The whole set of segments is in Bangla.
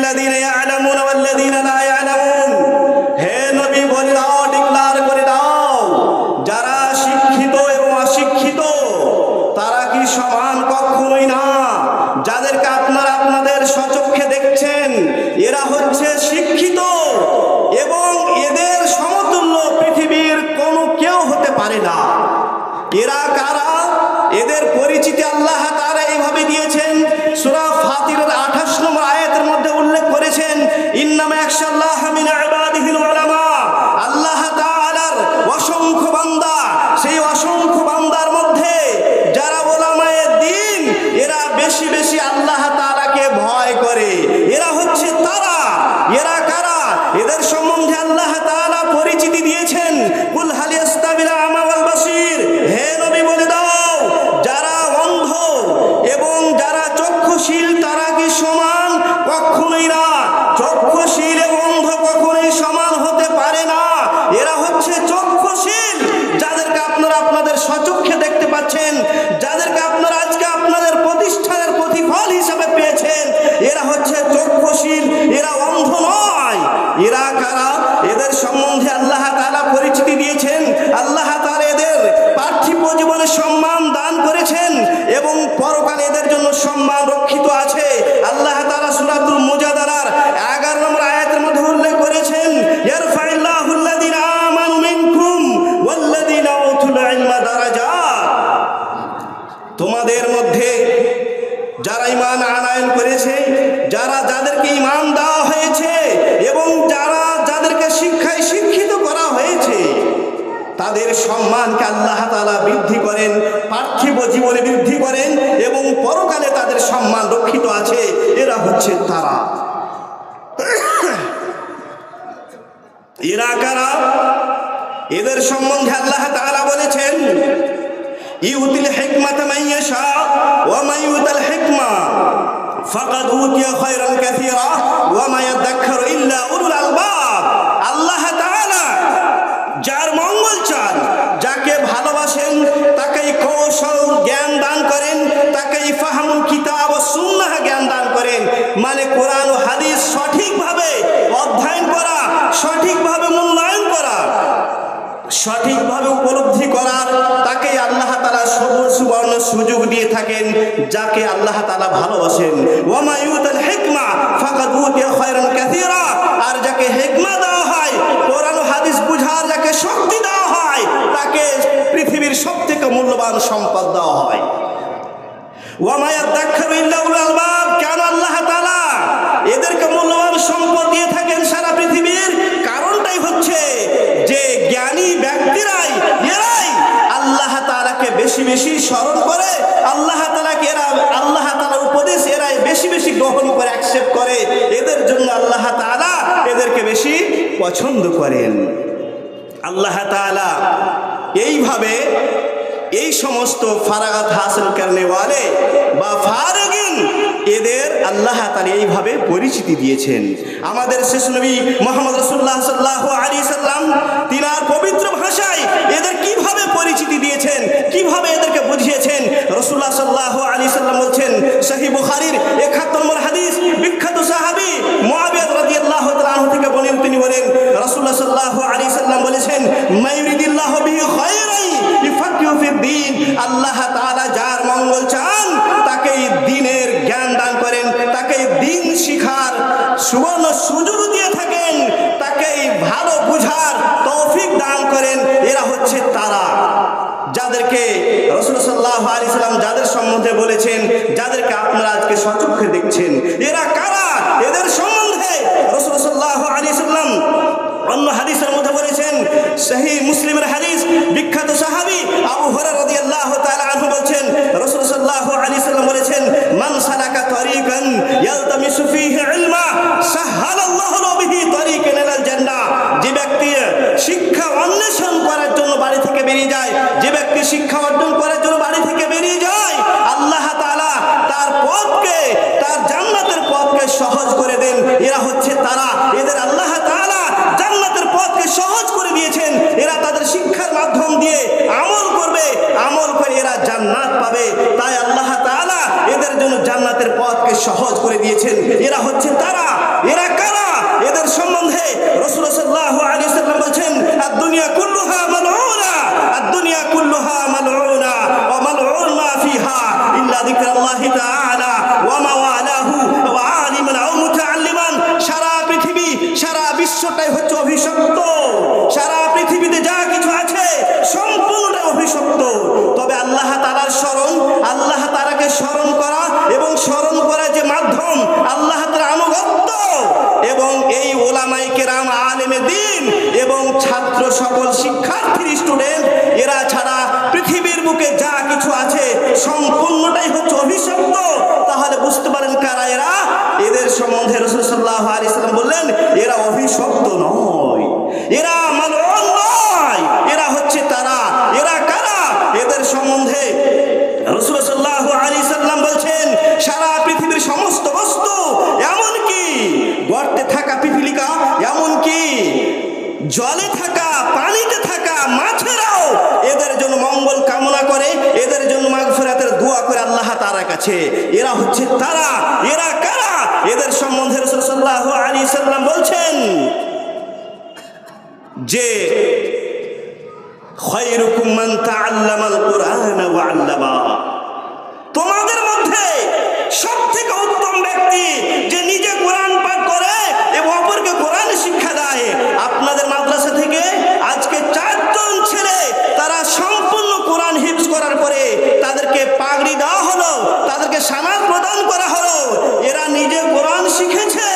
লিল্লাযীনা ইয়ালামুনা ওয়াল্লাযীনা লা ইয়ালামুন। হে নবী বলে দাও, ডিক্লার করে দাও, যারা শিক্ষিত এবং অশিক্ষিত তারা কি সমান? কখনোই না। যাদেরকে আপনারা আপনাদের স্বচক্ষে দেখছেন এরা হচ্ছে শিক্ষিত এবং এদের সমতুল্য পৃথিবীর কোনো কেউ হতে পারে না। এরা কারা? এদের পরিচিতি আল্লাহ তাআলা এইভাবে দিয়েছেন। সূরা ফাতিরের 28 নম্বর আয়াতের মধ্যে উল্লেখ করেছেন, ইন্নামা ইয়াখশাল্লাহা মিন ইবাদিহিল উলামা। আল্লাহ তাআলার অসংখ্য বান্দা, সেই অসংখ্য বান্দার মধ্যে যারা উলামায়ে দ্বীন এরা বেশি বেশি আল্লাহ তাআলাকে ভয় করে। এরা হচ্ছে তারা। এরা কারা? এদের সম্বন্ধে আল্লাহ তাআলা পরিচিতি দিয়েছেন, কুল হাল ইয়াস্তাবিল আমা ওয়াল বাসীর। হে নবী বলে দাও, যারা অন্ধ এবং যারা চক্ষুশীল তারা কি সমান? কখনোই না। চক্ষুশীল এবং অন্ধ কখনোই সমান হতে পারে না। এরা হচ্ছে চক্ষুশীল, যাদেরকে আপনারা আপনাদের স্বচক্ষে দেখতে পাচ্ছেন, যাদেরকে আপনারা আজকে আপনাদের প্রতিষ্ঠানের প্রতিফল হিসেবে পেয়েছেন, এরা হচ্ছে চক্ষুশীল, এরা অন্ধ নয়। এরা কারা? এদের সম্বন্ধে আল্লাহ তাআলা পরিচিতি দিয়েছেন। আল্লাহ তাআলা এদের পার্থিব জীবনে সম্মান দান করেছেন এবং পরকালে এদের জন্য সম্মান রক্ষিত আছে। আল্লাহ তাআলা সূরাতুল মুজাদালার 11 নম্বর আয়াতের মধ্যে উল্লেখ করেছেন, ইয়ারফাইল্লাহুল্লাযীনা আমানু মিনকুম ওয়াল্লাযীনা উতুল ইলমা দারাজাত। তোমাদের মধ্যে যারা ঈমান আনয়ন করেছে, যাদেরকে ঈমান দেওয়া হয়েছে এবং যাদেরকে শিক্ষায় শিক্ষিত করা হয়েছে, তাদের সম্মানকে আল্লাহ তাআলা বৃদ্ধি করেন, পার্থিব জীবনে বৃদ্ধি করেন এবং পরকালে তাদের সম্মান রক্ষিত আছে। এরা হচ্ছে তারা। এরা কারা? এদের সম্বন্ধে আল্লাহ তাআলা বলেছেন, ইউতিল হিকমাতা মান ইয়াশা ওয়া মান ইউতাল হিকমা ফাকাদ উতিয়া খায়রান কাসীরা ওয়া মা ইয়াযাক্কারু ইল্লা উলুল আলবাব। আল্লাহ তাআলা যার মঙ্গল চান, যাকে ভালোবাসেন, তাকেই কৌশল জ্ঞান দান করেন, তাকেই ফাহমুল কিতাব ও সুন্নাহ জ্ঞান দান করেন। মানে কোরআন ও হাদিস সঠিকভাবে অধ্যয়ন করা, সঠিকভাবে মূল্যায়ন করা, সঠিকভাবে উপলব্ধি করার, তাকে আল্লাহ তাআলা সুবর্ণ সুযোগ দিয়ে থাকেন, যাকে আল্লাহ তাআলা ভালোবাসেন। ওয়া মা ইউতাল হিকমা ফাকাদ উতিয়া খায়রান কাসীরা। আর যাকে হিকমা দেওয়া হয়, কোরআন ও হাদিস বুঝার যাকে শক্তি দেওয়া হয়, তাকে পৃথিবীর সবথেকে মূল্যবান সম্পদ দেওয়া হয়। ওয়া মা ইয়াযাক্কারু ইল্লা উলুল আলবাব। কেন আল্লাহ তাআলা এদেরকে মূল্যবান সম্পদ দিয়ে থাকেন সারা পৃথিবীর? কারণটাই হচ্ছে যে জ্ঞানী ব্যক্তিরাই, এরাই আল্লাহ তাআলাকে বেশি বেশি স্মরণ করে, আল্লাহ তাআলাকে আল্লাহ তাআলার উপদেশ এরাই বেশি বেশি গ্রহণ করে, অ্যাকসেপ্ট করে। এদের জন্য আল্লাহ তাআলা এদেরকে বেশি পছন্দ করেন। আল্লাহ তাআলা এইভাবে এই সমস্ত ফারাগাত হাসিল করনে ওয়ালে বা ফারিগিন, এদের আল্লাহ তাআলা এইভাবে পরিচিতি দিয়েছেন। আমাদের শেষ নবী মুহাম্মদ রাসূলুল্লাহ সাল্লাল্লাহু আলাইহি সাল্লাম তিনার পবিত্র ভাষায় এদের কিভাবে পরিচিতি দিয়েছেন, কিভাবে এদেরকে বুঝিয়েছেন। রাসূলুল্লাহ সাল্লাল্লাহু আলাইহি সাল্লাম বলছেন, সহিহ বুখারীর 71 নম্বর হাদিস, বিখ্যাত সাহাবী মুআবিয়া রাদিয়াল্লাহু তাআলা আনহু থেকে বলেন, তিনি বলেন রাসূলুল্লাহ সাল্লাল্লাহু আলাইহি সাল্লাম বলেছেন, মাইরিদিল্লাহু বিহি খায়রান ইফাকিহু ফিদ্দীন। আল্লাহ তাআলা যার মঙ্গল চান তাকেই দ্বীনের জ্ঞান দান করেন, তাকেই দ্বীন শিখার সুবর্ণ সুযোগ দিয়ে থাকেন, তাকেই ভালো বুঝার তৌফিক দান করেন। এরা হচ্ছে তারা, যাদেরকে রাসূল সাল্লাল্লাহু আলাইহি সাল্লাম যাদের সম্বন্ধে বলেছেন, যাদেরকে আপনারা আজকে স্বচক্ষে দেখছেন। এরা কারা? এদের সম্বন্ধে রাসূল সাল্লাল্লাহু আলাইহি সাল্লাম অন্য হাদিসের মধ্যে বলেছেন, সহিহ মুসলিমের হাদিস, বিখ্যাত সাহাবী আবু হুরায়রা রাদিয়াল্লাহু তাআলা আনহু বলেছেন, রাসূল সাল্লাল্লাহু আলাইহি সাল্লাম বলেছেন, মান সালাকা তারিকান ইয়ালতামিসু ফীহি ইলমা সাহালাল্লাহু লাহু বিহি তারিকান ইলাল জান্নাহ। যে ব্যক্তি শিক্ষা অন্বেষণ করার জন্য বাড়ি থেকে বেরিয়ে যায়, যে ব্যক্তি শিক্ষা অর্জন করার জন্য বাড়ি থেকে বেরিয়ে যায়, আল্লাহ তাআলা তার পথকে, তার জান্নাত সকল শিক্ষার্থীর স্টুডেন্ট এরা ছাড়া পৃথিবীর বুকে যা কিছু আছে সম্পূর্ণটাই হচ্ছে অভিশপ্ত, তাহলে বুঝতে পারেন কারা এরা। এদের সম্বন্ধে রাসূল সাল্লাল্লাহু আলাইহি সাল্লাম বললেন এরা অভিশপ্ত নয়, এরা মালউন নয়, এরা হচ্ছে তারা। এরা কারা? এদের সম্বন্ধে রাসূল সাল্লাল্লাহু আলাইহি সাল্লাম বলছেন সারা পৃথিবীর সমস্ত বস্তু, এমনকি গর্তে থাকা পিপীলিকা, এমনকি জলে থাকা পানিতে থাকা মাছেরাও এদের জন্য মঙ্গল কামনা করে, এদের জন্য মাগফিরাতের দোয়া করে আল্লাহ তাআলার কাছে। এরা হচ্ছে তারা। এরা কারা? এদের সম্বন্ধে রাসূল সাল্লাল্লাহু আলাইহি সাল্লাম বলছেন যে খায়রুকুম মান তাআল্লামাল কুরআন ওয়া আল্লামা, তোমাদের মধ্যে সবথেকে উত্তম ব্যক্তি যে নিজে কোরআন পাঠ করে এবং অপরকে কোরআন শিক্ষা দেয়। আপনাদের মাদ্রাসা থেকে আজকে 4 জন ছেলে তারা সম্পূর্ণ কোরআন হিফজ করার পরে তাদেরকে পাগড়ি দেওয়া হলো, তাদেরকে সানাদ প্রদান করা হলো। এরা নিজে কোরআন শিখেছে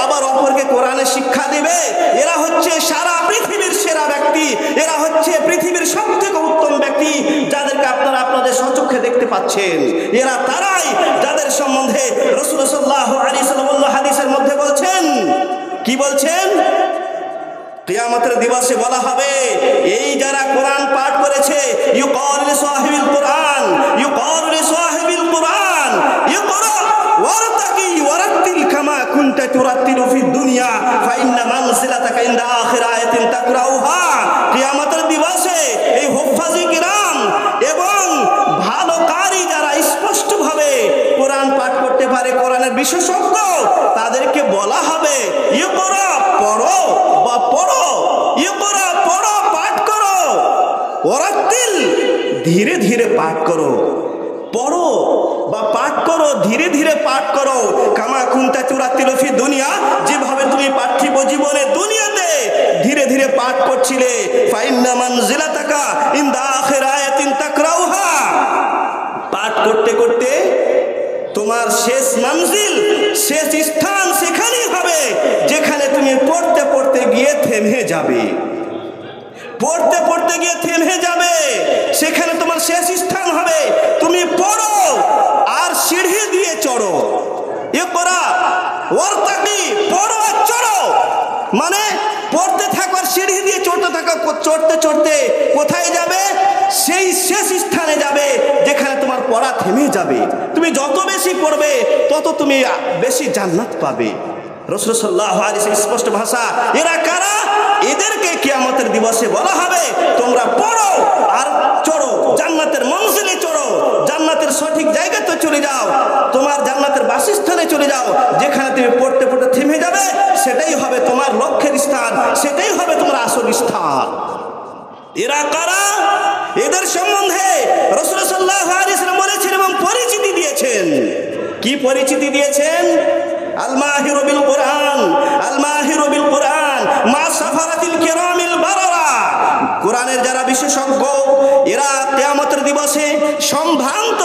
আবার অপরকে কোরআনের শিক্ষা দিবে। এরা হচ্ছে সারা পৃথিবীর সেরা ব্যক্তি, এরা হচ্ছে পৃথিবীর সবথেকে উত্তম ব্যক্তি যাদেরকে আপনারা আপনাদের স্বচক্ষে দেখতে পাচ্ছেন। এরা তারাই যাদের সম্বন্ধে রাসূল সাল্লাল্লাহু আলাইহি ওয়াসাল্লাম হাদিসের মধ্যে বলছেন, কি বলছেন? কিয়ামতের দিবসে বলা হবে এই যারা কোরআন পাঠ করেছে, ইউকাল লিসাহিবিল কোরআন, ইউকাল লিসাহিবিল কোরআন ইকরা ওয়ারতাকি ওয়ারাতিল কামা কুনতা তুরাতিলু ফিদ দুনিয়া ফাইন্না মানজিলাতাকা ইনদা আখির আয়াতিন তাকরাউহা। কিয়ামতের দিবসে এই হুফাজে কিরাম এবং ভালো কারি যারা স্পষ্টভাবে কোরআন পাঠ করতে পারে, কোরআনের বিশেষজ্ঞ, তাদেরকে বলা হবে ইকরা পড়ো বা পড়ো, ইকরা পড়ো, পাঠ করো, ওয়ারাতিল ধীরে ধীরে পাঠ করো, পড়ো বা পাঠ করো, ধীরে ধীরে পাঠ করো, কামা কুনতা তুরাতিলু ফি দুনিয়া, যেভাবে তুমি পার্থিব জীবনে দুনিয়াতে ধীরে ধীরে পাঠ করছিলে। ফাইন্না মানজিলাতাকা ইনদা আখির আয়াতিন তাকরাউহা, পাঠ করতে করতে তোমার শেষ মঞ্জিল, শেষ স্থান সেখানেই হবে যেখানে তুমি পড়তে পড়তে গিয়ে থেমে যাবে। পড়তে পড়তে গিয়ে থেমে যাবে, সেখানে তোমার শেষ স্থান হবে। তুমি পড়ো আর সিঁড়ি দিয়ে চড়ো, ইকরা ওয়ারতাকি, পড়ো আর চড়ো, মানে পড়তে থাকো আর সিঁড়ি দিয়ে চড়তে থাকো। চড়তে চড়তে কোথায় যাবে? সেই শেষ স্থানে যাবে যেখানে তোমার পড়া থেমে যাবে। তুমি যত বেশি পড়বে তত তুমি বেশি জান্নাত পাবে। রাসূল সাল্লাল্লাহু আলাইহি ওয়াসাল্লাম স্পষ্ট ভাষা। এরা কারা? এদেরকে কিয়ামতের দিবসে বলা হবে তোমরা পড়ো আর চড়ো, জান্নাতের মঞ্জিলে চড়ো, জান্নাতের সঠিক জায়গাতে চলে যাও, তোমার জান্নাতের বাসস্থানে চলে যাও, যেখানে তুমি পড়তে পড়তে থেমে যাবে সেটাই হবে তোমার লক্ষ্যের স্থান, সেটাই হবে তোমার আসল স্থান। এরা কারা? এদের সম্বন্ধে রাসূল সাল্লাল্লাহু আলাইহি ওয়াসাল্লাম বলেছেন এবং পরিচিতি দিয়েছেন। কি পরিচিতি দিয়েছেন? আল মাহিরু বিল কোরআন, আল মাহিরু বিল কোরআন মা সাফারাতিল কিরামিল বারারা। কোরআনের যারা বিশেষজ্ঞ এরা কিয়ামতের দিবসে সম্ভ্রান্ত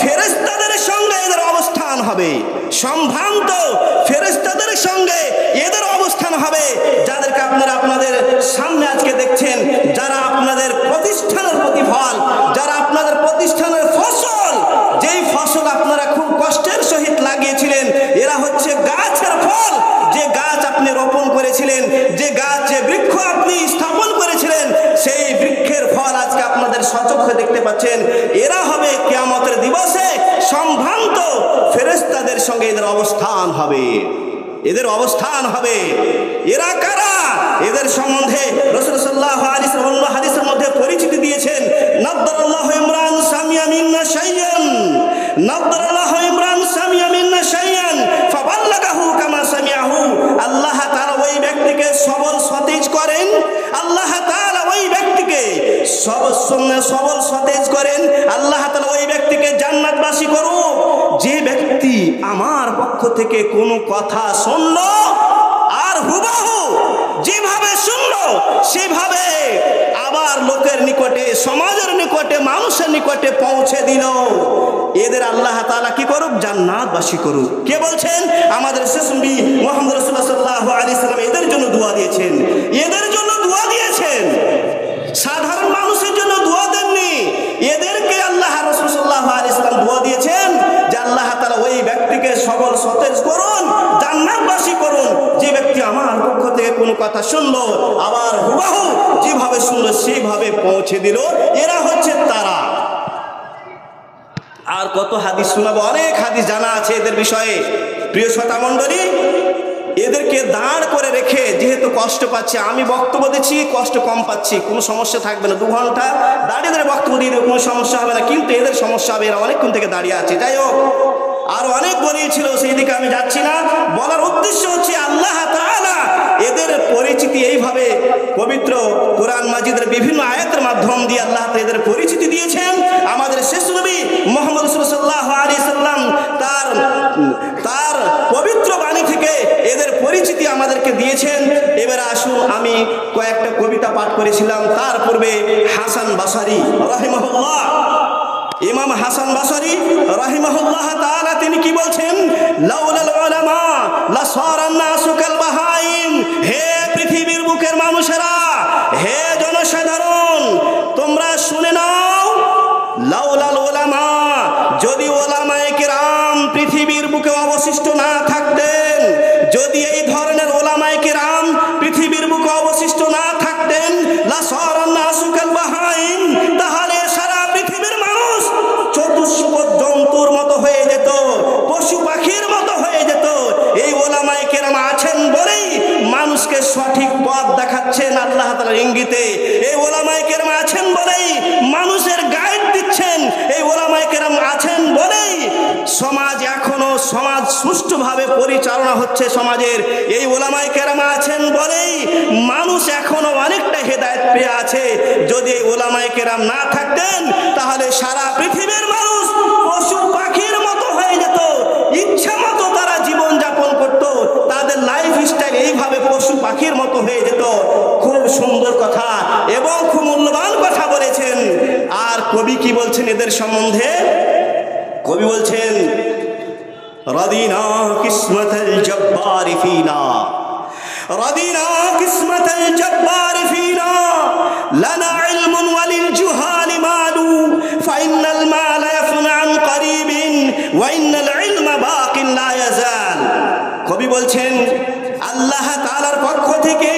ফেরেশতাদের সঙ্গে এদের অবস্থান হবে, সম্ভ্রান্ত ফেরেশতাদের সঙ্গে এদের অবস্থান হবে, যাদেরকে আপনারা আপনাদের সামনে আজকে দেখছেন, যারা আপনাদের প্রতিষ্ঠানের প্রতিফল, যারা আপনাদের প্রতিষ্ঠানের ফসল, যেই ফসল আপনারা খুব কষ্টের সহিত লাগিয়েছিলেন, এরা হচ্ছে গাছের ফল। যে গাছ আপনি রোপণ করেছিলেন, যে গাছ, যে বৃক্ষ আপনি স্থাপন করেছিলেন, সেই বৃক্ষের ফল আজকে আপনাদের সচক্ষে দেখতে পাচ্ছেন। এরা হবে কিয়ামতের দিবসে সম্ভ্রান্ত ফেরেশতাদের সঙ্গে এদের অবস্থান হবে, এদের অবস্থান হবে। এরা কারা? এদের সম্বন্ধে রাসূল সাল্লাল্লাহু আলাইহি ওয়াসাল্লাম হাদিসের মধ্যে পরিচিতি দিয়েছেন। নাদরাল্লাহু ইমরান সামিয়া মিন্না শাইয়ান, নাদরাল্লাহু ইমরান সামিয়া মিন্না শাইয়ান ফাবাল্লাগাহু কামা সামিআহু। আল্লাহ তাআলা ওই ব্যক্তিকে সবল সতেজ করেন, আল্লাহ তাআলা ওই ব্যক্তিকে সবল সতেজ করেন, আল্লাহ তাআলা ওই ব্যক্তিকে জান্নাতবাসী করুন যে ব্যক্তি আমার পক্ষ থেকে কোনো কথা শুনলো আর হুবহু যেভাবে শুনলো সেভাবে আবার লোকের নিকটে, সমাজের নিকটে, মানুষের নিকটে পৌঁছে দিল। এদের আল্লাহ তাআলা কি করুক? জান্নাতবাসী করুক। কে বলছেন? আমাদের শেষ নবী মুহাম্মদ রাসূলুল্লাহ সাল্লাল্লাহু আলাইহি সাল্লাম এদের জন্য দোয়া দিয়েছেন, এদের জন্য দোয়া দিয়েছেন। সাধারণ মানুষের জন্য দোয়া দেননি, এদেরকে আল্লাহ রাসূল সাল্লাল্লাহু আলাইহি সাল্লাম দোয়া দিয়েছেন যে আল্লাহ তাআলা ওই ব্যক্তিকে সবল সতেজ করুন, জান্নাতবাসী করুন, যে ব্যক্তি আমার পক্ষ থেকে কোনো কথা শুনলো আবার হুবহু যেভাবে শুনলো সেইভাবে পৌঁছে দিল। এরা হচ্ছে তারা। আর কত হাদিস শোনাবো, অনেক হাদিস জানা আছে এদের বিষয়ে। প্রিয় শ্রোতা মণ্ডলী, এদেরকে দাঁড় করে রেখে যেহেতু কষ্ট পাচ্ছে, আমি বক্তব্য দিচ্ছি কষ্ট কম পাচ্ছি, কোনো সমস্যা থাকবে না। 2 ঘন্টা দাঁড়িয়ে দাঁড়িয়ে বক্তব্য দিয়ে কোনো সমস্যা হবে না, কিন্তু এদের সমস্যা হবে, এরা অনেকক্ষণ থেকে দাঁড়িয়ে আছে। যাই হোক, আরো অনেক বলিয়েছিল, সেই দিকে আমি যাচ্ছি না। বলার উদ্দেশ্য হচ্ছে আল্লাহ তাআলা এদের পরিচিতি এইভাবে পবিত্র কোরআন মাজিদের বিভিন্ন আয়াতের মাধ্যম দিয়ে আল্লাহ তাআলা এদের পরিচিতি দিয়েছেন। আমাদের শেষ নবী মুহাম্মদ রাসূলুল্লাহ সাল্লাল্লাহু আলাইহি সাল্লাম তার পবিত্র বাণী থেকে এদের পরিচিতি আমাদেরকে দিয়েছেন। এবার আসুন, আমি কয়েকটা কবিতা পাঠ করেছিলাম। তার পূর্বে হাসান বাসারী রাহিমাহুল্লাহ, ইমাম হাসান বাসারী রাহিমাহুল্লাহ তাআলা তিনি কি বলছেন? লাউলাল উলামা লাসারান নাসু কাল বাহাইম। হে পৃথিবীর বুকের মানুষেরা, হে জনসাধারণ, তোমরা শুনে নাও। লাউলাল উলামা, যদি ওলামায়ে কেরাম পৃথিবীর বুকে অবশিষ্ট না থাকতেন, যদি এই ধরনের ওলামায়ে কেরাম পৃথিবীর বুকে অবশিষ্ট না থাকতেন, লাসারান নাসু কাল বাহাইম, তাহলে সারা পৃথিবীর মানুষ চতুষ্পদ জন্তুর মতো হয়ে যেত, পশু পাখির মতো হয়ে যেত। এই ওলামায়ে কেরাম আছেন বলেই মানুষকে সঠিক পথ দেখাচ্ছেন আল্লাহ তাআলার ইঙ্গিতে। এই ওলামায়ে কেরাম আছেন বলেই মানুষের গাইড দিচ্ছেন। এই ওলামায়ে কেরাম আছেন বলেই সমাজ সুষ্ঠুভাবে পরিচালনা হচ্ছে সমাজের। এই ওলামায়ে কেরাম আছেন বলেই মানুষ এখনো অনেকটা হেদায়েত পেয়ে আছে। যদি এই ওলামায়ে কেরাম না থাকতেন, তাহলে সারা পৃথিবীর মানুষ পশু পাখির মতো হয়ে যেত, ইচ্ছা মতো তারা জীবন যাপন করত, তাদের লাইফ স্টাইল এইভাবে পশু পাখির মতো হয়ে যেত। খুব সুন্দর কথা এবং খুব মূল্যবান কথা বলেছেন। আর কবি কি বলছেন এদের সম্বন্ধে? কবি বলছেন, রাদিনা কিসমতাল জব্বার ফিনা, রাদিনা কিসমতাল জব্বার ফিনা, লানা ইলমুন ওয়ালিল জুহালি মালু, ফাইন্নাল মালা ইয়াফনা আন করিবিন ওয়া ইন্নাল ইলমা বাকিন লা ইয়াজাল। কবি বলছেন, আল্লাহ তাআলার পক্ষ থেকে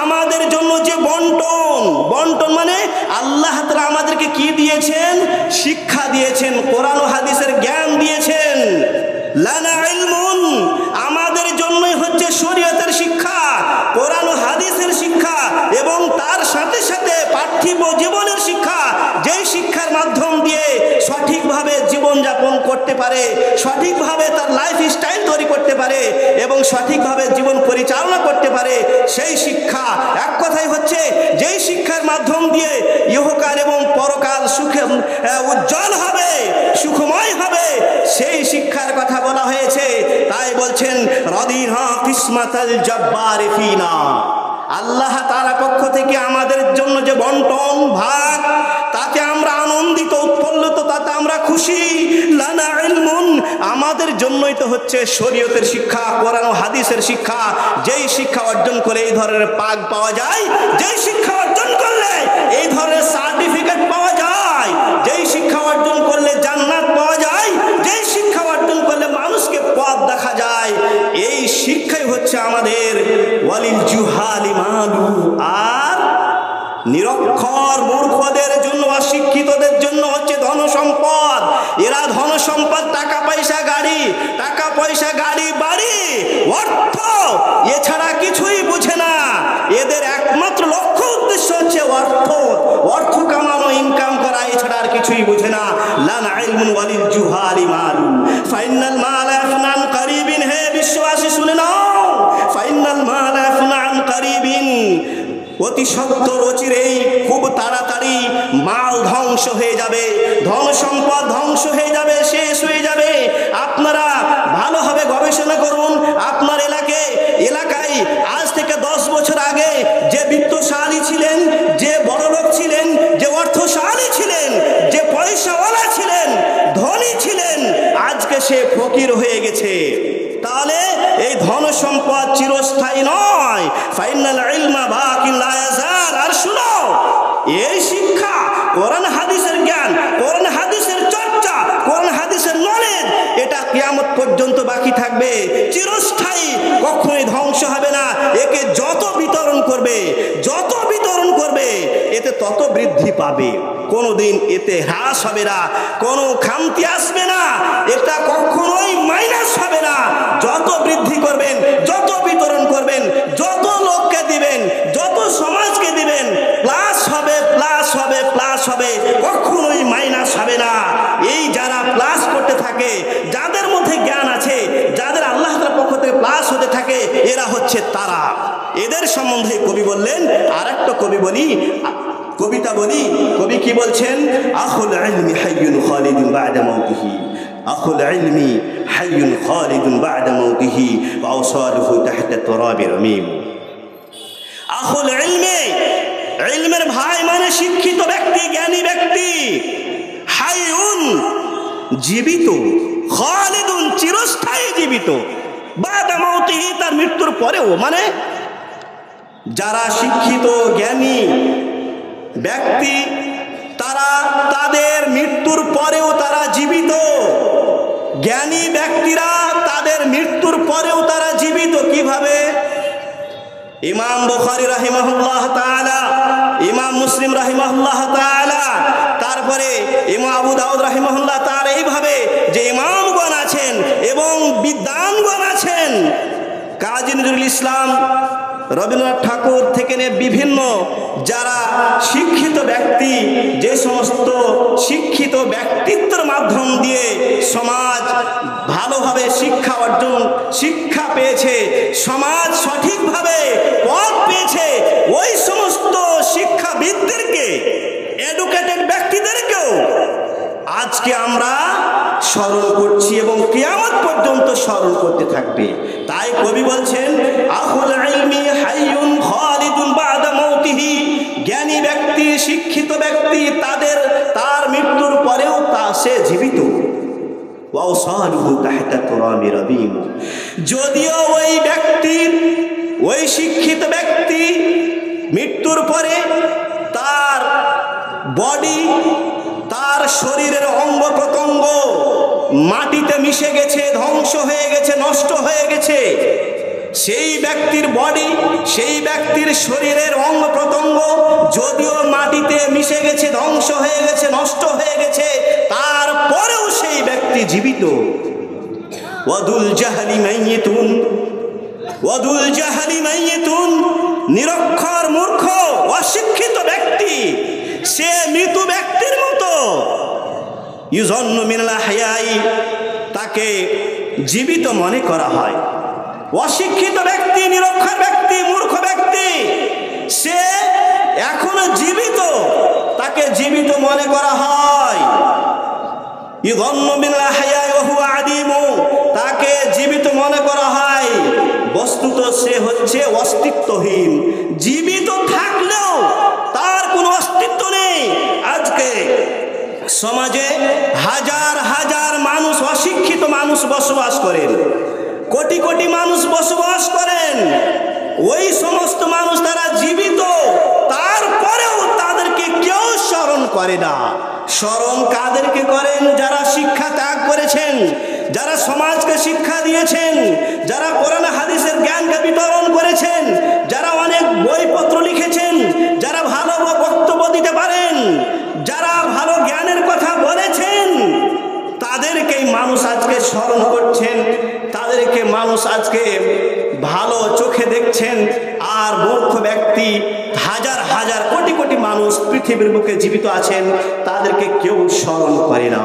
আমাদের জন্য যে বন্টন মানে আল্লাহ তাআলা আমাদেরকে কি দিয়েছেন? শিক্ষা দিয়েছেন, কোরআন ও হাদিসের জ্ঞান দিয়েছেন। লানা ইলমুন, আমাদের জন্যই হচ্ছে শরীয়তের শিক্ষা, কোরআন ও হাদিসের শিক্ষা, এবং তার সাথে সাথে পার্থিব জীবনের শিক্ষা, যেই শিক্ষার মাধ্যম দিয়ে সঠিকভাবে জীবনযাপন করতে পারে, সঠিকভাবে তার লাইফ স্টাইল তৈরি করতে পারে এবং সঠিকভাবে জীবন পরিচালনা করতে পারে, সেই শিক্ষা। এক কথাই হচ্ছে যেই শিক্ষার মাধ্যম দিয়ে ইহকাল এবং পরকাল সুখে উজ্জ্বল হবে, সুখময় হবে, সেই শিক্ষার কথা বলা হয়েছে। তাই বলছেন, রাদিনা কিসমাতাল জব্বার ফিনা, আল্লাহ তাআলা পক্ষ থেকে আমাদের জন্য যে বন্টন ভাগ, তাতে আমরা আনন্দিত, উৎফুল্লিত, তাতে আমরা খুশি। লানা ইলমুন, আমাদের জন্যই তো হচ্ছে শরীয়তের শিক্ষা, কোরআন ও হাদিসের শিক্ষা। যেই শিক্ষা অর্জন করে এই ধরনের পাক পাওয়া যায়, যেই শিক্ষা অর্জন করলে এই ধরনের সার্টিফিকেট পাওয়া যায়, যেই শিক্ষা অর্জন করলে জান্নাত পাওয়া যায়, যেই শিক্ষা অর্জন করলে মানুষকে পথ দেখা যায়, এই শিক্ষাই হচ্ছে আমাদের ওয়ালিল জুহালি মালু। আর নিরক্ষর মূর্খদের জন্য, অশিক্ষিতদের জন্য হচ্ছে ধন সম্পদ। এরা ধন সম্পদ, টাকা পয়সা গাড়ি, টাকা পয়সা গাড়ি বাড়ি, অর্থ, এছাড়া কিছুই বুঝে না। এদের একমাত্র লক্ষ্য উদ্দেশ্য হচ্ছে অর্থ কামানো, ইনকাম করা, এছাড়া আর কিছুই বুঝে না। লানা ইলমুন ওয়ালিল জুহালি মালু, ফাইনাল মাল ইয়াফনা আন করিবিন। হে বিশ্ববাসী শুনে নাও, ফাইনাল মাল ইয়াফনা আন করিবিন, অতি সত্বর অচিরেই খুব তাড়াতাড়ি মাল ধ্বংস হয়ে যাবে, ধন সম্পদ ধ্বংস হয়ে যাবে, শেষ হয়ে যাবে। আপনারা ভালোভাবে গবেষণা করুন। আপনার এলাকায় আজ থেকে 10 বছর আগে যে বিত্তশালী ছিলেন, যে বড়লোক ছিলেন, সম্পদ চিরস্থায়ী নয়। ফাইনাল ইলমা বাকিন লা ইয়াজাল। আর শুনো, এই শিক্ষা, কোরআন হাদিসের জ্ঞান, কোরআন হাদিসের চর্চা, কোরআন হাদিসের নলেজ, এটা কিয়ামত পর্যন্ত বাকি থাকবে, চিরস্থায়ী, কখনোই ধ্বংস হবে না। একে যত বিতরণ করবে, যত বিতরণ করবে, এতে তত বৃদ্ধি পাবে, কোনোদিন এতে হ্রাস হবে না, কোনো খামতি আসবে না, এটা কখনোই মাইনাস হবে না। যত বৃদ্ধি করবেন, যত বিতরণ করবেন, যত লোককে দিবেন, যত সমাজকে দিবেন, প্লাস হবে, প্লাস হবে, প্লাস হবে, কখনোই মাইনাস হবে না। এই যারা প্লাস করতে থাকে, যাদের মধ্যে জ্ঞান আছে, যাদের আল্লাহ তাআলার পক্ষ থেকে প্লাস হতে থাকে, এরা হচ্ছে তারা। এদের সম্বন্ধে কবি বললেন। আর একটা কবিতা বলি, কবি কি বলছেন? আখুল ইলমি হাইয়ুন খালিদুন বা'দা মাউতিহি, আখুল ইলমি হাইয়ুন খালিদুন বা'দা মাউতিহি ওয়া আওসালুহু তাহতা তুরাবি রামিম। আখুল ইলমি, ইলমের ভাই মানে শিক্ষিত ব্যক্তি, জ্ঞানী ব্যক্তি, হাইয়ুন জীবিত, খালিদুন চিরস্থায়ী জীবিত, বা'দা মাউতিহি তার মৃত্যুর পরেও, মানে যারা শিক্ষিত জ্ঞানী ব্যক্তি, তারা তাদের মৃত্যুর পরেও তারা জীবিত। জ্ঞানী ব্যক্তিরা তাদের মৃত্যুর পরেও তারা জীবিত। কিভাবে? ইমাম বুখারী রাহিমাহুল্লাহ তাআলা, ইমাম মুসলিম রাহিমাহুল্লাহ তাআলা, তারপরে ইমাম আবু দাউদ রাহিমাহুল্লাহ তাআলা, এইভাবে যে ইমামগণ আছেন এবং বিদ্বানগণ আছেন, কাজী নজরুল ইসলাম, রবীন্দ্রনাথ ঠাকুর থেকে নিয়ে বিভিন্ন যারা শিক্ষিত ব্যক্তি, যে সমস্ত শিক্ষিত ব্যক্তিত্বের মাধ্যম দিয়ে সমাজ ভালোভাবে শিক্ষা পেয়েছে, সমাজ সঠিকভাবে পথ পেয়েছে, ওই সমস্ত শিক্ষাবিদদেরকে, এডুকেটেড ব্যক্তিদেরকেও আজকে আমরা স্মরণ করছি এবং কিয়ামত পর্যন্ত স্মরণ করতে থাকবে। তাই কবি বলছেন, আখুল ইলমি হাইয়ুন খালিদুন বা'দা মাউতিহি, জ্ঞানী ব্যক্তি, শিক্ষিত ব্যক্তি, তার মৃত্যুর পরেও সে জীবিত। ওয়া আওসালুহু তাহতা তুরাবি রাবিম, যদিও ওই ব্যক্তির, ওই শিক্ষিত ব্যক্তি মৃত্যুর পরে তার বডি, তার শরীরের অঙ্গ প্রত্যঙ্গ মাটিতে মিশে গেছে, ধ্বংস হয়ে গেছে, নষ্ট হয়ে গেছে, সেই ব্যক্তির বডি, সেই ব্যক্তির শরীরের অঙ্গ প্রত্যঙ্গ যদিও মাটিতে মিশে গেছে, ধ্বংস হয়ে গেছে, নষ্ট হয়ে গেছে, তারপরেও সেই ব্যক্তি জীবিত। ওয়াদুল জাহলি মাইয়িতুন, ওয়াদুল জাহলি মাইয়িতুন, নিরক্ষর, মূর্খ, অশিক্ষিত ব্যক্তি, সে মৃত ব্যক্তির মতো। ইউযান্নু মিনাল আহয়াই, তাকে জীবিত মনে করা হয়। অশিক্ষিত ব্যক্তি, নিরক্ষর ব্যক্তি, মূর্খ ব্যক্তি, সে এখনো জীবিত, তাকে জীবিত মনে করা হয়। ইউযান্নু মিনাল আহয়াই ওয়া হুয়া আদিমু, তাকে জীবিত মনে করা হয়, বস্তুত সে হচ্ছে অস্তিত্বহীন। জীবিত থাকলেও তার কোনো অস্তিত্ব নেই। আজকে সমাজে হাজার হাজার মানুষ, অশিক্ষিত মানুষ বসবাস করেন, কোটি কোটি মানুষ বসবাস করেন। ওই সমস্ত মানুষ তারা জীবিত, তারপরেও তাদেরকে কেউ স্মরণ করে না। স্মরণ কাদেরকে করেন? যারা শিক্ষা ত্যাগ করেছেন, যারা সমাজকে শিক্ষা দিয়েছেন, যারা কোরআন হাদিসের জ্ঞানকে বিতরণ করেছেন, যারা অনেক বইপত্র লিখেছেন, যারা ভালো বক্তব্য দিতে পারেন, যারা ভালো জ্ঞানের কথা বলেছেন, তাদেরকেই মানুষ আজকে স্মরণ করছেন, তাদেরকে মানুষ আজকে ভালো চোখে দেখছেন। আর মূর্খ ব্যক্তি, হাজার হাজার কোটি কোটি মানুষ পৃথিবীর বুকে জীবিত আছেন, তাদেরকে কেউ স্মরণ করে না।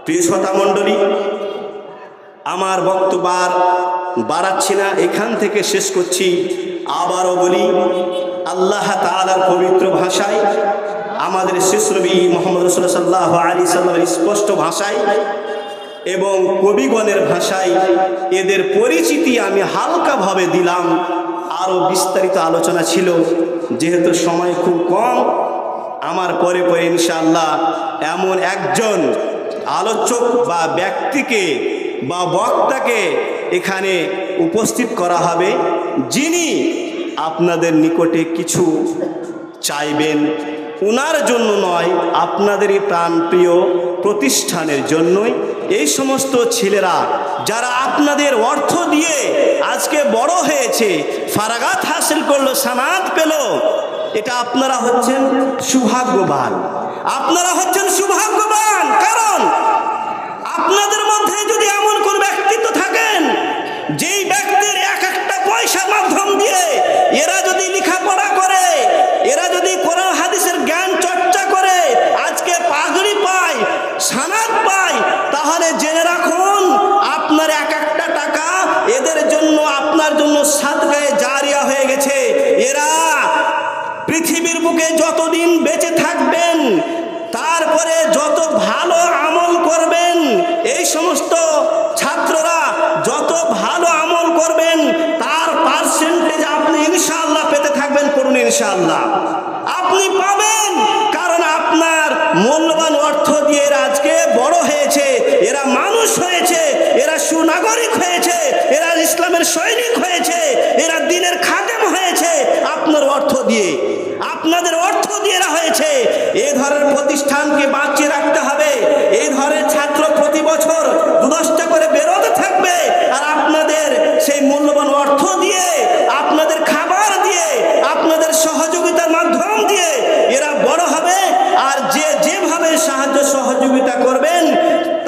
প্রিয় শ্রোতা মণ্ডলী, আমার বক্তব্য আর বাড়াচ্ছি না, এখান থেকে শেষ করছি। আবারও বলি, আল্লাহ তাআলার পবিত্র ভাষায়, আমাদের শেষ নবী মুহাম্মদ রাসূলুল্লাহ সাল্লাল্লাহু আলাইহি সাল্লামের স্পষ্ট ভাষায় এবং কবিগণের ভাষায় এদের পরিচিতি আমি হালকাভাবে দিলাম। আরও বিস্তারিত আলোচনা ছিল, যেহেতু সময় খুব কম, আমার পরে পরে ইনশাআল্লাহ এমন একজন আলোচক বা ব্যক্তিকে বা বক্তাকে এখানে উপস্থিত করা হবে, যিনি আপনাদের নিকটে কিছু চাইবেন, ওনার জন্য নয়, আপনাদেরই প্রাণপ্রিয় প্রতিষ্ঠানের জন্যই। এই সমস্ত ছেলেরা যারা আপনাদের অর্থ দিয়ে আজকে বড় হয়েছে, ফারাগাত হাসিল করলো, সানাত পেল, এটা আপনারা হচ্ছেন সৌভাগ্যবান, আপনারা হচ্ছেন সৌভাগ্যবান। কারণ আপনাদের মধ্যে যদি এমন কোন ব্যক্তিত্ব থাকেন, যেই ব্যক্তির এক একটা পয়সার মাধ্যম দিয়ে এরা যদি লেখাপড়া করে, এরা যদি কোরআন হাদিসের জ্ঞান চর্চা করে, আজকে পাগড়ি পায়, সানাত পায়, তাহলে জেনে রাখুন আপনার এক একটা টাকা এদের জন্য, আপনার জন্য সাদকায়ে জারিয়া হয়ে গেছে। এরা পৃথিবীর বুকে যতদিন বেঁচে থাকবেন, তারপরে যত ভালো আমল করবেন, এই সমস্ত ছাত্ররা যত ভালো আমল করবেন, তার পার্সেন্টেজ আপনি ইনশাআল্লাহ পেতে থাকবেন। করুন ইনশাআল্লাহ, আপনি পাবেন। কারণ আপনার মূল্যবান অর্থ দিয়ে এরা আজকে বড় হয়েছে, এরা মানুষ হয়েছে, এরা সুনাগরিক হয়েছে, এরা ইসলামের সৈনিক হয়েছে, এরা দ্বীনের খাদেম হয়েছে আপনার অর্থ দিয়ে, আপনাদের অর্থ দিয়ে এরা হয়েছে। এই ধরনের প্রতিষ্ঠানকে বাঁচিয়ে রাখতে হবে। এই ধরনের ছাত্র প্রতি বছর 10টা করে বেরোতে থাকবে, আর আপনাদের সেই মূল্যবান অর্থ দিয়ে, আপনাদের খাবার দিয়ে, আপনাদের সহযোগিতার মাধ্যম দিয়ে এরা বড় হবে। আর যেভাবে সাহায্য সহযোগিতা করবেন,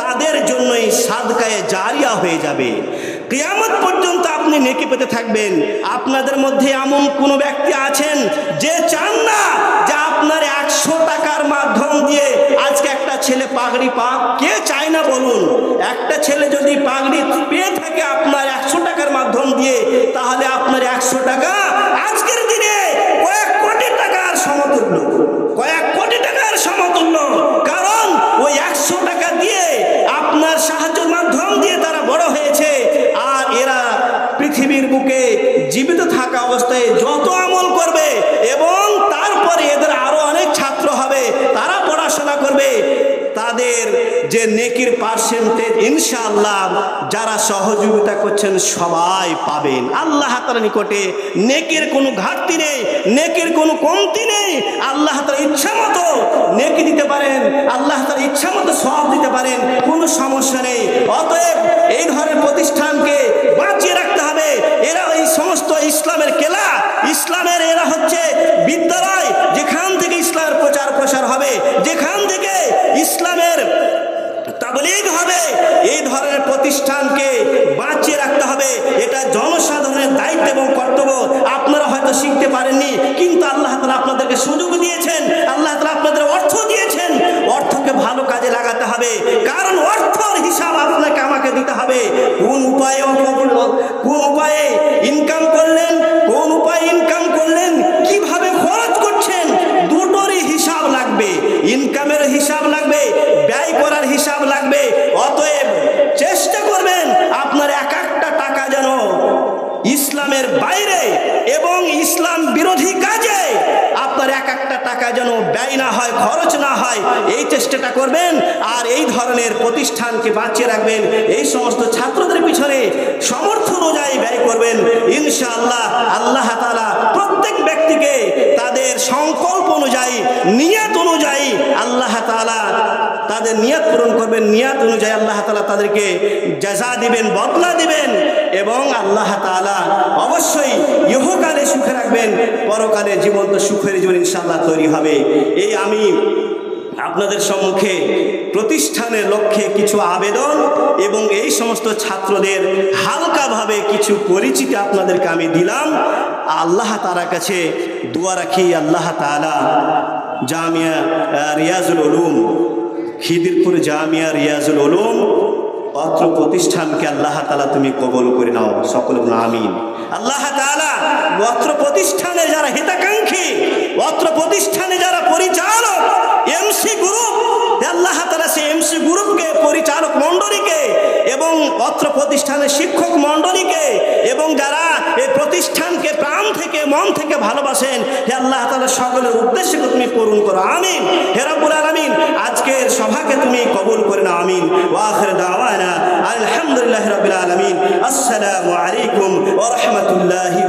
তাদের জন্যই সাদকায়ে জারিয়া হয়ে যাবে। কিয়ামত পর্যন্ত আপনি নেকি পেতে থাকবেন। আপনাদের মধ্যে এমন কোনো ব্যক্তি আছেন যে চান না যে আপনার 100 টাকার মাধ্যম দিয়ে আজকে একটা ছেলে পাগড়ি পাক? কে চায় না বলুন? একটা ছেলে যদি পাগড়ি পেয়ে থাকে আপনার 100 টাকার মাধ্যম দিয়ে, তাহলে আপনার 100 টাকা আজকের দিনে কয়েক কোটি টাকার সমতুল্য, কয়েক কোটি টাকার সমতুল্য। কারণ ওই 100 টাকা দিয়ে আপনার সাহায্যের মাধ্যম দিয়ে তারা বড় হয়েছে। আর এরা পৃথিবীর বুকে জীবিত থাকা অবস্থায় যত আমল করবে, এবং তারপরে এদের আরো অনেক ছাত্র হবে, তারা পড়াশোনা করবে, তাদের যে নেকির পার্সেন্টেজ ইনশাআল্লাহ যারা সহযোগিতা করছেন সবাই পাবেন। আল্লাহ তাআলার নিকটে নেকির কোনো ঘাটতি নেই, নেকির কোনো কমতি নেই। আল্লাহ তাআলা ইচ্ছা মতো নেকি দিতে পারেন, আল্লাহ তাআলা ইচ্ছা মতো সওয়াব দিতে পারেন, কোনো সমস্যা নেই। অতএব এই ধরনের প্রতিষ্ঠানকে বাঁচিয়ে রাখতে হবে। এরা এই সমস্ত ইসলামের কেলা, ইসলামের এরা হচ্ছে বিদ্যালয়, যেখান থেকে ইসলামের প্রচার প্রসার হবে, যেখান থেকে ইসলামের তাবলীগ হবে। এই ধরনের প্রতিষ্ঠানকে বাঁচিয়ে রাখতে হবে। এটা জনসাধারণের দায়িত্ব এবং কর্তব্য। আপনারা হয়তো শিখতে পারেননি, কিন্তু আল্লাহ তাআলা আপনাদেরকে সুযোগ দিয়েছেন, আল্লাহ তাআলা আপনাদের অর্থ দিয়েছেন। অর্থকে ভালো কাজে লাগাতে হবে, কারণ অর্থের হিসাব আপনাকে আমাকে দিতে হবে। কোন উপায়ে ইনকাম করলেন, কোন উপায়ে ইনকাম করলেন, কিভাবে খরচ করছেন, দুটোরই হিসাব লাগবে। ইনকামের হিসাব লাগবে, ব্যয় করার হিসাব লাগবে। অতএব চেষ্টা করবেন আপনার এক একটা টাকা যেন ইসলামের বাইরে এবং ইসলাম বিরোধী কাজে আপনার এক একটা টাকা যেন ব্যয় না হয়, খরচ না হয়, এই চেষ্টাটা করবেন। আর এই ধরনের প্রতিষ্ঠানকে বাঁচিয়ে রাখবেন। এই সমস্ত ছাত্রদের পিছনে সামর্থ্য অনুযায়ী ব্যয় করবেন। ইনশাআল্লাহ আল্লাহ তাআলা প্রত্যেক ব্যক্তিকে তাদের সংকল্প অনুযায়ী, নিয়ত অনুযায়ী আল্লাহ তাআলা তাদের নিয়ত পূরণ করবেন। নিয়ত অনুযায়ী আল্লাহ তাআলা তাদেরকে জাযা দিবেন, বদলা দিবেন, এবং আল্লাহ তাআলা অবশ্যই ইহকালে সুখে রাখবেন, পরকালে জীবন্ত সুখের জীবন ইনশাআল্লাহ তৈরি হবে। এই আমি আপনাদের সম্মুখে প্রতিষ্ঠানের লক্ষ্যে কিছু আবেদন এবং এই সমস্ত ছাত্রদের হালকাভাবে কিছু পরিচিতি আপনাদেরকে আমি দিলাম। আল্লাহ তাআলার কাছে দোয়া রাখি, আল্লাহ তাআলা জামিয়া রিয়াজুল উলুম, খিদিরপুর জামিয়া রিয়াজুল উলুম অত্র প্রতিষ্ঠানকে আল্লাহ তাআলা তুমি কবুল করে নাও, সকলে বলুন আমিন। আল্লাহ তাআলা অত্র প্রতিষ্ঠানে যারা হিতাকাঙ্ক্ষী, অত্র প্রতিষ্ঠানে যারা পরিচালক, এমসি গ্রুপ, আল্লাহ তাআলা সেই এমসি গ্রুপকে, পরিচালক মণ্ডলীকে এবং অত্র প্রতিষ্ঠানের শিক্ষক মণ্ডলীকে এবং যারা এই প্রতিষ্ঠানকে প্রাণ থেকে মন থেকে ভালোবাসেন, হে আল্লাহ তাআলা সকলের উদ্দেশ্যে তুমি পূরণ করো, আমিন। হে রব্বুল আলামিন আজকের সভাকে তুমি কবুল করে নাও, আমিন। ওয়া আখির দাওয়ানা আলহামদুলিল্লাহি রাব্বিল আলামিন। আসসালামু আলাইকুম ওয়া রাহমাতুল্লাহি